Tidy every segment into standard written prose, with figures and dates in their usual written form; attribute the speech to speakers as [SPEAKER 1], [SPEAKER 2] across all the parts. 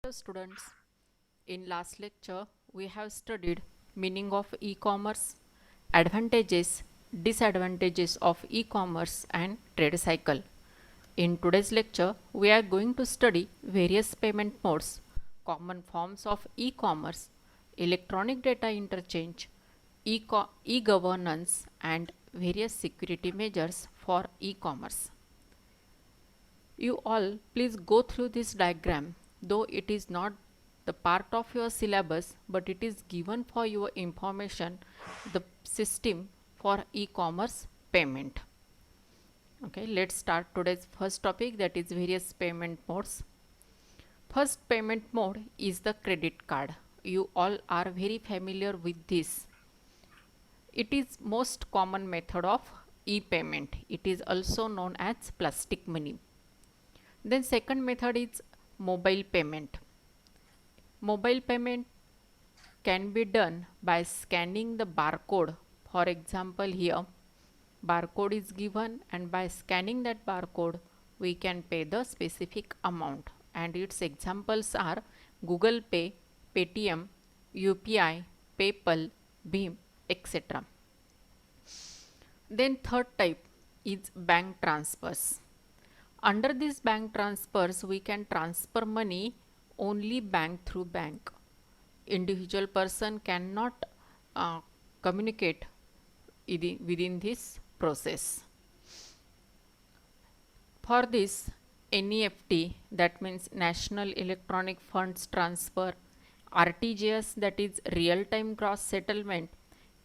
[SPEAKER 1] Hello students. In last lecture we have studied meaning of e-commerce, advantages, disadvantages of e-commerce and trade cycle. In today's lecture we are going to study various payment modes, common forms of e-commerce, electronic data interchange, e-governance and various security measures for e-commerce. You all please go through this diagram, though it is not the part of your syllabus, but it is given for your information, the system for e-commerce payment. Okay, let's start today's first topic, that is various payment modes. First payment mode is the credit card. You all are very familiar with this. It is most common method of e-payment. It is also known as plastic money. Then second method is mobile payment. Mobile payment can be done by scanning the barcode. For example, here barcode is given, and by scanning that barcode we can pay the specific amount, and its examples are Google Pay, Paytm, UPI, PayPal, Bhim, etc. Then third type is bank transfers. Under these bank transfers, we can transfer money only bank through bank. Individual person cannot communicate within this process. For this, NEFT, that means National Electronic Funds Transfer, RTGS, that is real time gross settlement,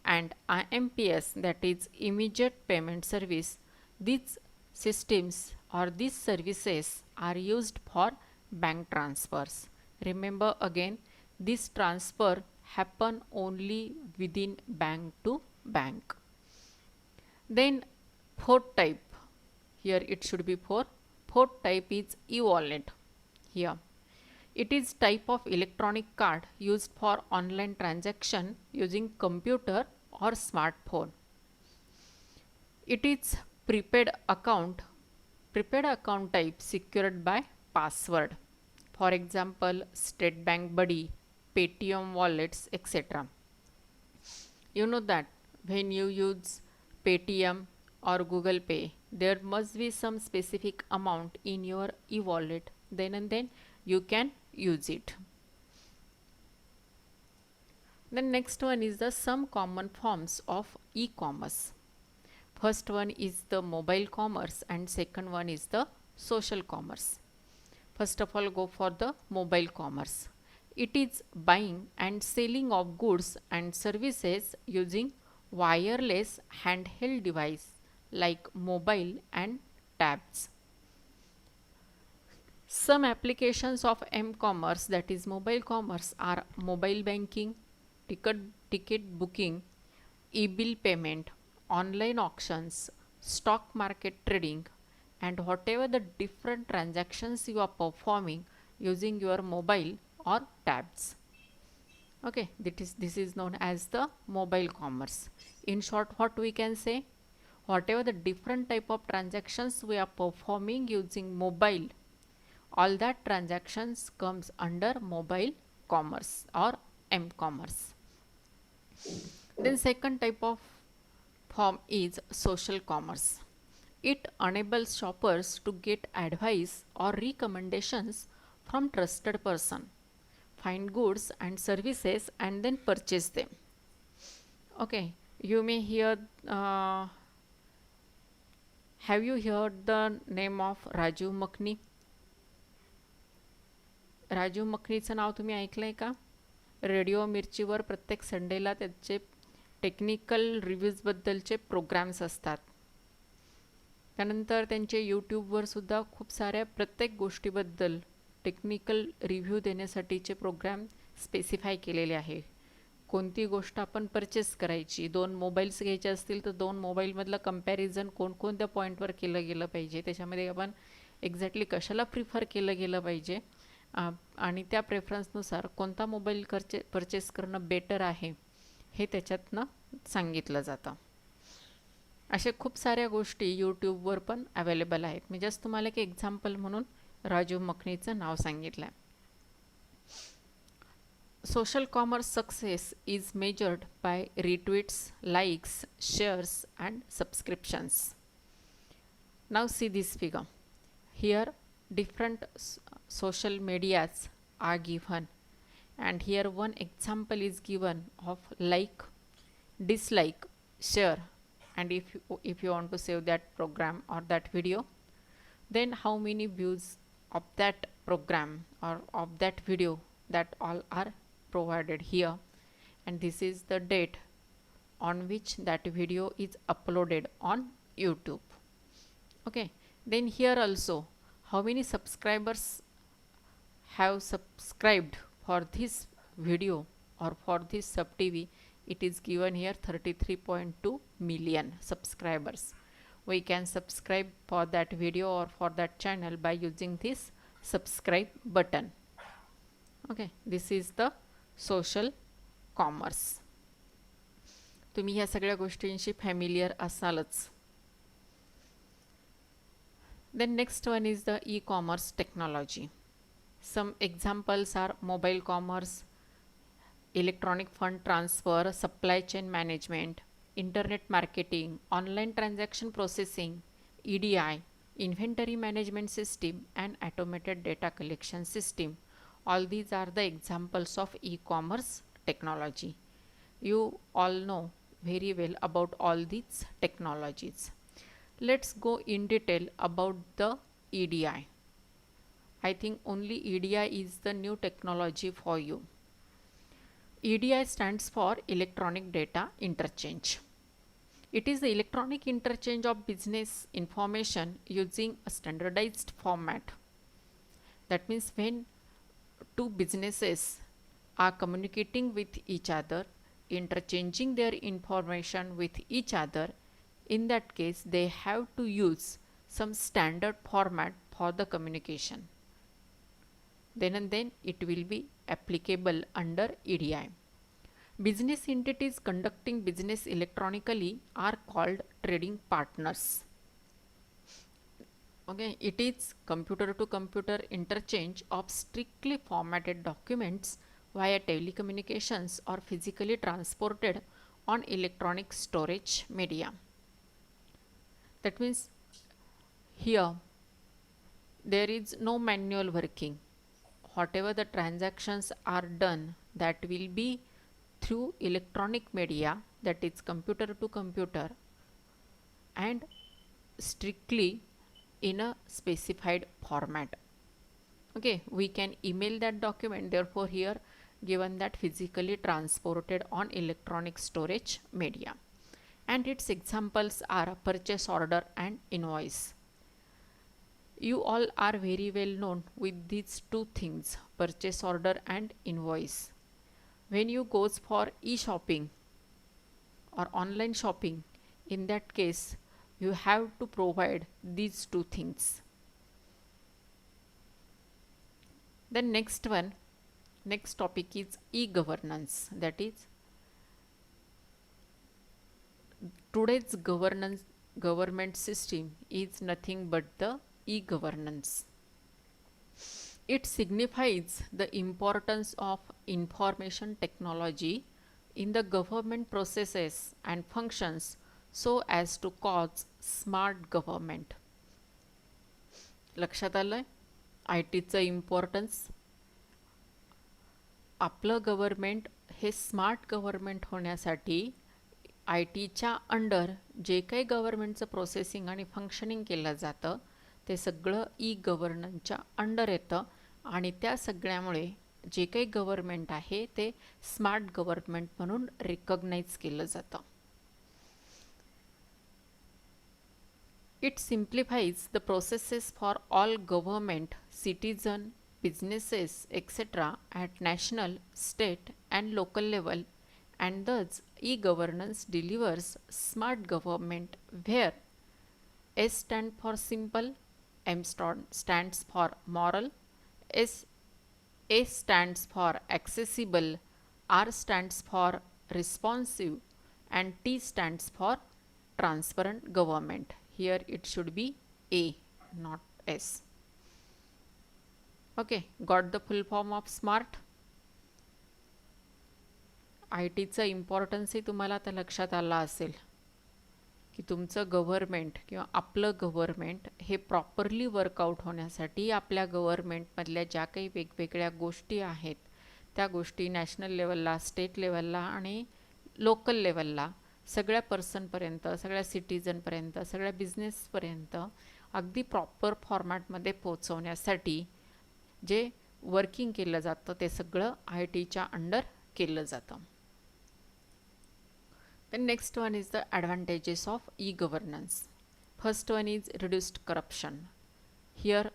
[SPEAKER 1] and IMPS, that is immediate payment service, these systems or these services are used for bank transfers. Remember again, this transfer happen only within bank to bank. Then fourth type, here it should be fourth type is e-wallet. Here it is type of electronic card used for online transaction using computer or smartphone. It is prepaid account type secured by password. For example, State Bank Buddy, Paytm wallets, etc. You know that when you use Paytm or Google Pay, there must be some specific amount in your e-wallet, then and then you can use it. The next one is the some common forms of e-commerce. First one is the mobile commerce and second one is the social commerce. First of all, go for the mobile commerce. It is buying and selling of goods and services using wireless handheld device like mobile and tabs. Some applications of m-commerce, that is mobile commerce, are mobile banking, ticket booking, e-bill payment, online auctions, stock market trading, and whatever the different transactions you are performing using your mobile or tabs. Okay, this is known as the mobile commerce. In short, what we can say, whatever the different type of transactions we are performing using mobile, all that transactions comes under mobile commerce or m-commerce. Then second type of form is social commerce. It enables shoppers to get advice or recommendations from trusted person, find goods and services and then purchase them. Okay, you may hear, have you heard the name of Raju Makhni? Raju मखनीचं नाव तुम्ही ऐकलंय का? Radio मिर्चीवर प्रत्येक संडेला त्याचे technical रिव्ह्यूजबद्दलचे programmes असतात. त्यानंतर त्यांचे यूट्यूबवर सुद्धा खूप साऱ्या प्रत्येक गोष्टीबद्दल टेक्निकल रिव्ह्यू देण्यासाठीचे प्रोग्राम स्पेसिफाय केलेले आहे. कोणती गोष्ट आपण परचेस करायची, 2 मोबाईल्स घ्यायचे असतील तर 2 मोबाईलमधलं कंपॅरिझन कोणकोणत्या पॉईंटवर केलं गेलं पाहिजे, त्याच्यामध्ये आपण एक्झॅक्टली कशाला प्रिफर केलं गेलं पाहिजे आणि त्या प्रेफरन्सनुसार कोणता मोबाईल परचेस करणं बेटर आहे हे त्याच्यातनं सांगितलं जातं. अशा खूप साऱ्या गोष्टी यूट्यूबवर पण अवेलेबल आहेत. मी जस्ट तुम्हाला एक एक्झाम्पल म्हणून राजू मखनीचं नाव सांगितलं आहे. Social commerce success is measured by retweets, likes, shares, and subscriptions. Now see this figure. Here different social medias are given, and here one example is given of like, dislike, share, and if you want to save that program or that video, then how many views of that program or of that video, that all are provided here, and this is the date on which that video is uploaded on YouTube. Okay, then here also how many subscribers have subscribed for this video or for this sub TV, it is given here 33.2 million subscribers. We can subscribe for that video or for that channel by using this subscribe button. Okay, this is the social commerce. तुम्ही ह्या सगळ्या गोष्टींशी familiar असालच. Then next one is the e-commerce technology. Some examples are mobile commerce, electronic fund transfer, supply chain management, internet marketing, online transaction processing, EDI, inventory management system, and automated data collection system. All these are the examples of e-commerce technology. You all know very well about all these technologies. Let's go in detail about the EDI. I think only EDI is the new technology for you. EDI stands for Electronic Data Interchange. It is the electronic interchange of business information using a standardized format. That means when two businesses are communicating with each other, interchanging their information with each other, in that case they have to use some standard format for the communication. Then and then it will be applicable under EDI. Business entities conducting business electronically are called trading partners. Okay, it is computer to computer interchange of strictly formatted documents via telecommunications or physically transported on electronic storage media. That means here there is no manual working. Whatever the transactions are done, that will be through electronic media, that is computer to computer, and strictly in a specified format. Okay, we can email that document, therefore here given that physically transported on electronic storage media. And its examples are purchase order and invoice. You all are very well known with these two things, purchase order and invoice. When you goes for e-shopping or online shopping, in that case you have to provide these two things. Then next topic is e-governance. That is, today's government system is nothing but the e-governance. It signifies the importance of information technology in the government processes and functions so as to cause smart government. लक्षात आलं ITचं importance. आपलं government हे smart government होण्यासाठी ITच्या under जे काही गव्हर्मेंटचं processing आणि functioning केलं जातं ते सगळं ई-गव्हर्नन्सच्या अंडर येतं आणि त्या सगळ्यामुळे जे काही गव्हर्मेंट आहे ते स्मार्ट गव्हर्मेंट म्हणून रिकॉग्नाइज केलं जातं. It simplifies the processes for all government, citizen, businesses, etc. at national, state and local level, and thus e-governance delivers smart government where S stands for simple, M stands for moral, A stands for accessible, R stands for responsive, and T stands for transparent government. Here it should be A, not S. Okay, got the full form of smart? आय टीचं इम्पॉर्टन्सही तुम्हाला आता लक्षात आला असेल की तुमचं government किंवा आपलं government हे properly workout होण्यासाठी आपल्या गव्हर्मेंटमधल्या ज्या काही वेगवेगळ्या गोष्टी आहेत त्या गोष्टी नॅशनल लेवलला, स्टेट लेवलला आणि लोकल लेवलला सगळ्या पर्सनपर्यंत, सगळ्या सिटीजनपर्यंत, सगळ्या बिझनेसपर्यंत अगदी प्रॉपर फॉर्मॅटमध्ये पोहोचवण्यासाठी जे वर्किंग केलं जातं ते सगळं आय टीच्या अंडर केलं जातं. The next one is the advantages of e-governance. First one is reduced corruption. Here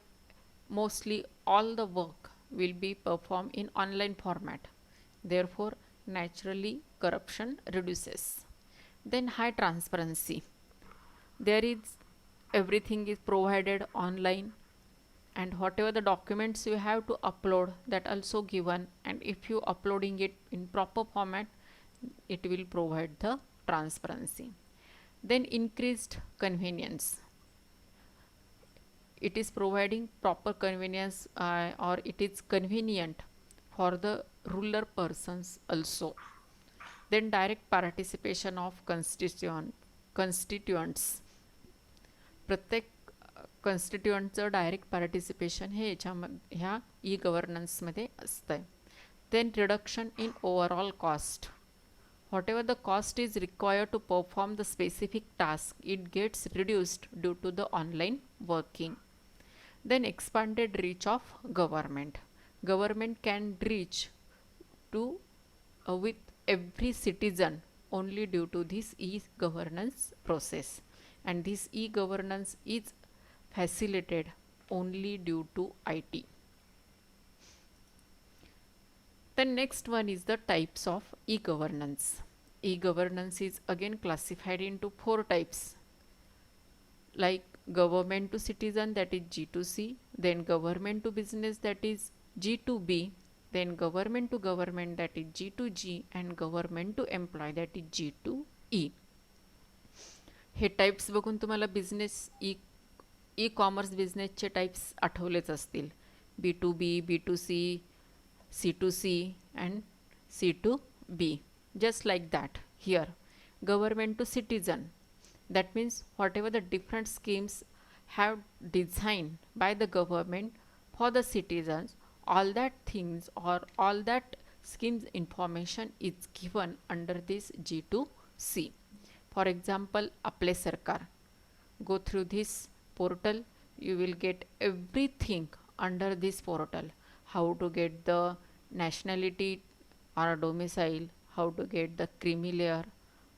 [SPEAKER 1] mostly all the work will be performed in online format. Therefore naturally corruption reduces. Then high transparency. There is everything is provided online, and whatever the documents you have to upload that also given, and if you uploading it in proper format it will provide the transparency. Then increased convenience. It is providing proper convenience or it is convenient for the rural persons also. Then direct participation of constituents. प्रत्येक कॉन्स्टिट्युएंटचं direct participation हे ह्या ई गव्हर्नन्समध्ये असतं आहे. Then reduction in overall cost. Whatever the cost is required to perform the specific task, it gets reduced due to the online working. Then expanded reach of government. Government can reach to with every citizen only due to this e-governance process, and this e-governance is facilitated only due to IT. The next one is the types of e-governance. E-governance is again classified into 4 types, like government to citizen, that is G2C, then government to business, that is G2B, then government to government, that is G2G, and government to employee, that is G2E. हे types बघून तुम्हाला business e commerce बिझनेसचे types आठवलेच असतील. B2B, B2C, C2C and C2B. Just like that here, government to citizen, that means whatever the different schemes have designed by the government for the citizens, all that things or all that schemes information is given under this G2C. For example, Aple Sarkar, go through this portal, you will get everything under this portal. How to get the nationality or domicile, how to get the creamy layer,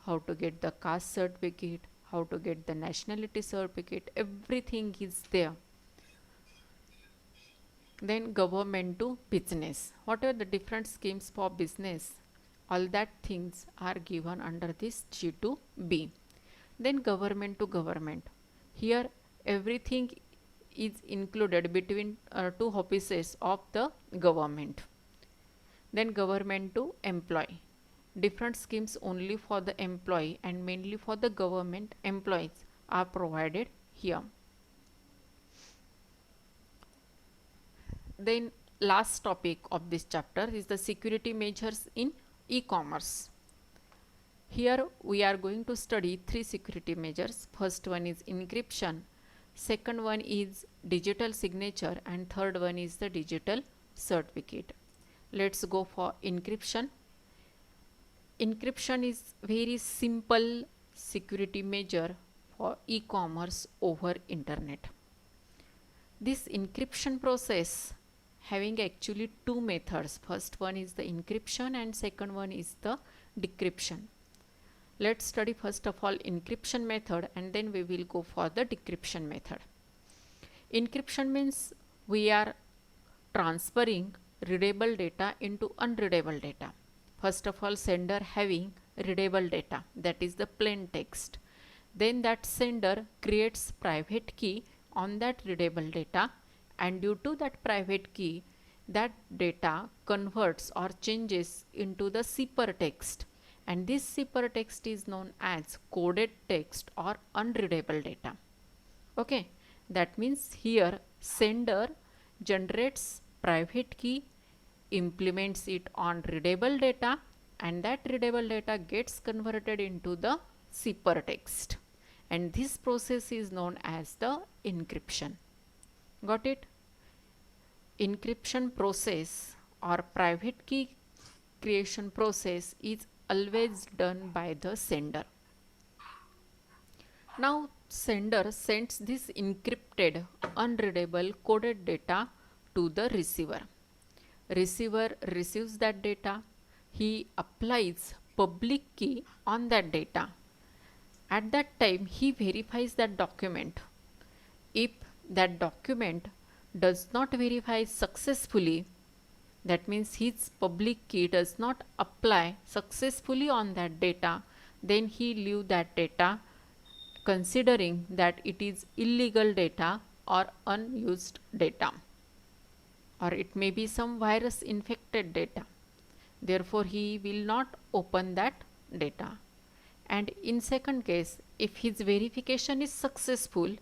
[SPEAKER 1] how to get the caste certificate, how to get the nationality certificate, everything is there. Then government to business, whatever the different schemes for business, all that things are given under this G2B. Then government to government, here everything is included between 2 offices of the government. Then government to employee, different schemes only for the employee and mainly for the government employees are provided here. Then last topic of this chapter is the security measures in e-commerce. Here we are going to study 3 security measures. First one is encryption, second one is digital signature, and third one is the digital certificate. Let's go for encryption. Encryption is very simple security measure for e-commerce over internet. This encryption process having actually 2 methods. First one is the encryption and second one is the decryption. Let's study first of all encryption method and then we will go for the decryption method. Encryption means we are transferring readable data into unreadable data. First of all, sender having readable data, that is the plain text. Then that sender creates private key on that readable data, and due to that private key, that data converts or changes into the ciphertext, and this ciphertext is known as coded text or unreadable data. Okay, that means here sender generates private key, implements it on readable data, and that readable data gets converted into the ciphertext, and this process is known as the encryption. Got it? Encryption process or private key creation process is always done by the sender. Now sender sends this encrypted, unreadable coded data to the receiver. Receiver receives that data. He applies public key on that data. At that time, he verifies that document. If that document does not verify successfully, that means his public key does not apply successfully on that data, then he leave that data considering that it is illegal data or unused data, or it may be some virus infected data. Therefore, he will not open that data. And in second case, if his verification is successful,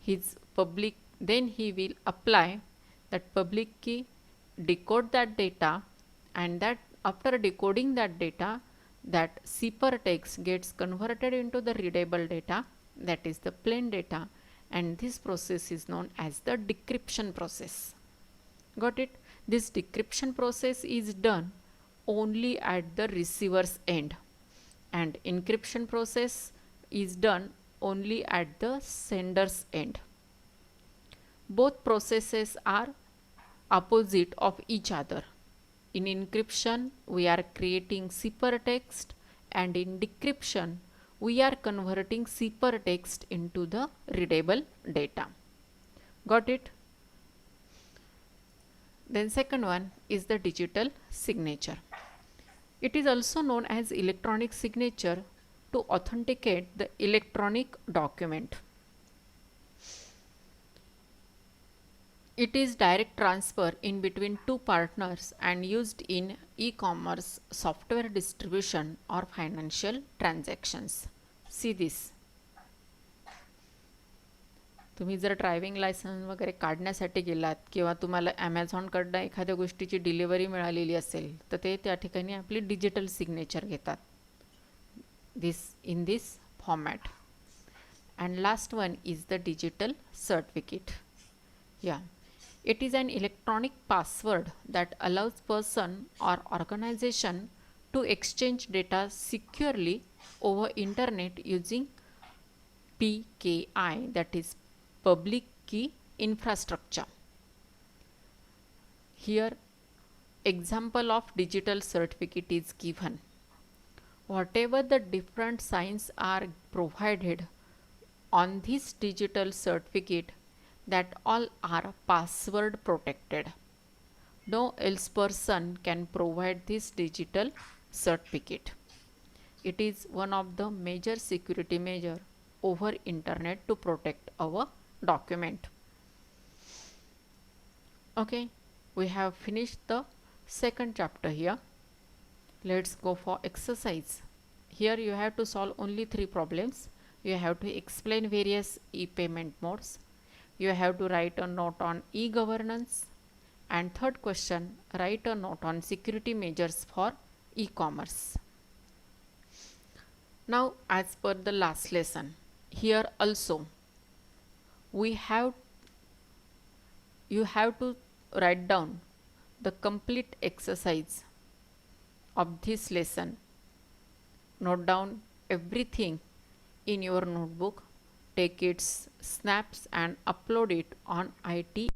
[SPEAKER 1] then he will apply that public key, decode that data, and that after decoding that data, that ciphertext gets converted into the readable data, that is the plain data, and this process is known as the decryption process. Got it? This decryption process is done only at the receiver's end, and encryption process is done only at the sender's end. Both processes are opposite of each other. In encryption, we are creating ciphertext, and in decryption, we are converting ciphertext into the readable data. Got it? Then second one is the digital signature. It is also known as electronic signature to authenticate the electronic document. It is direct transfer in between two partners and used in e-commerce, software distribution or financial transactions. See this. तुम्ही जर driving licence वगैरे काढण्यासाठी गेलात किंवा तुम्हाला ॲमेझॉनकडनं एखाद्या गोष्टीची delivery मिळालेली असेल तर ते त्या ठिकाणी आपली डिजिटल सिग्नेचर घेतात. In this format. And last one is the digital certificate. Yeah. It is an electronic password that allows person or organization to exchange data securely over internet using PKI, that is public key infrastructure. Here example of digital certificate is given. Whatever the different signs are provided on this digital certificate, that all are password protected. No else person can provide this digital certificate. It is one of the major security measure over internet to protect our document. Okay, we have finished the second chapter here. Let's go for exercise. Here you have to solve only 3 problems. You have to explain various e-payment modes. You have to write a note on e-governance. And third question, write a note on security measures for e-commerce. Now, as per the last lesson, here also you have to write down the complete exercise of this lesson. Note down everything in your notebook, take its snaps and upload it on IT